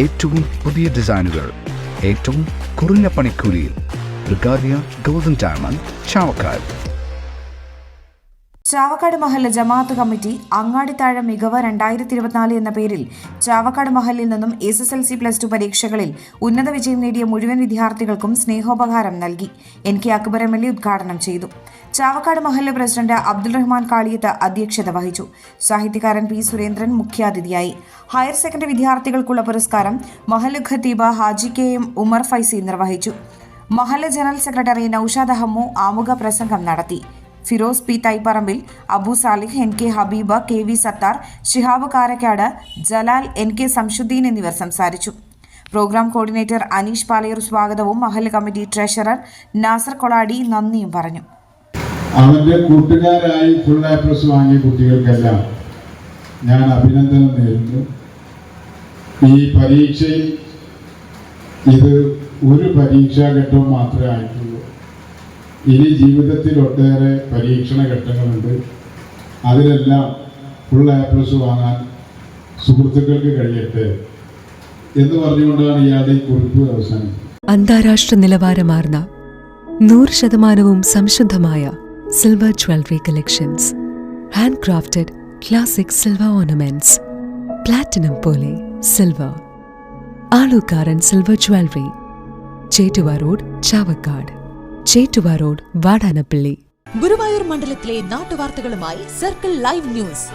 ഏറ്റവും പുതിയ ഡിസൈനുകൾ ഏറ്റവും കുറഞ്ഞ പണിക്കൂലിയിൽ. ബ്രിഗാദിയ ഗോൾഡൻ ഡയമണ്ട്, ചാവക്കാട്. ചാവക്കാട് മഹല്ല് ജമാഅത്ത് കമ്മിറ്റി അങ്ങാടിത്താഴ മികവ് 2024 എന്ന പേരിൽ ചാവക്കാട് മഹല്ലിൽ നിന്നും SSLC+2 പരീക്ഷകളിൽ ഉന്നത വിജയം നേടിയ മുഴുവൻ വിദ്യാർത്ഥികൾക്കും സ്നേഹോപഹാരം നൽകി. NK അക്ബർ MLA ഉദ്ഘാടനം ചെയ്തു. ചാവക്കാട് മഹല്ല് പ്രസിഡന്റ് അബ്ദുൾ റഹ്മാൻ കാളിയത്ത് അധ്യക്ഷത വഹിച്ചു. സാഹിത്യകാരൻ P. സുരേന്ദ്രൻ മുഖ്യാതിഥിയായി. ഹയർ സെക്കൻഡറി വിദ്യാർത്ഥികൾക്കുള്ള പുരസ്കാരം മഹല്ല് ഖത്തീബ് ഹാജി KM ഉമർ ഫൈസി നിർവഹിച്ചു. മഹല്ല് ജനറൽ സെക്രട്ടറി നൌഷാദ് അഹമ്മു ആമുഖ പ്രസംഗം നടത്തി. ഫിറോസ് P. തൈപ്പറമ്പിൽ, Abu Salih, NK Habeeb, KV Sathar, Shihab Karakkad, Jalal, NK Samsudheen എന്നിവർ സംസാരിച്ചു. പ്രോഗ്രാം കോർഡിനേറ്റർ അനീഷ് പാലയൂർ സ്വാഗതവും മഹല്ല് കമ്മിറ്റി ട്രഷറർ നാസർ കൊളാടി നന്ദിയും പറഞ്ഞു. അവന്റെ കൂട്ടുകാരായി ഫുൾ A+ വാങ്ങിയ കുട്ടികൾക്കെല്ലാം ഞാൻ അഭിനന്ദനം നേരുന്നു. ഈ പരീക്ഷയിൽ ഇത് ഒരു പരീക്ഷാഘട്ടം മാത്രമേ ആയിട്ടുള്ളൂ. ഇനി ജീവിതത്തിൽ ഒട്ടേറെ പരീക്ഷണ ഘട്ടങ്ങളുണ്ട്. അതിലെല്ലാം ഫുൾ A+ വാങ്ങാൻ സുഹൃത്തുക്കൾക്ക് കഴിയട്ടെ എന്ന് പറഞ്ഞുകൊണ്ടാണ് ഇയാളുടെ കുറിപ്പ് അവസാനിക്കുന്നത്. അന്താരാഷ്ട്ര നിലവാരമാർന്ന 100% സംശുദ്ധമായ silver jewellery collections, hand crafted classic silver ornaments, platinum പോലെ silver, Alukkaran silver jewellery, Chettuva road, Chavakkad, Chettuva road, Vadanappally. Guruvayur മണ്ഡലത്തിലെ നാട്ടുവാർത്തകളുമായി സർക്കിൾ ലൈവ് ന്യൂസ്.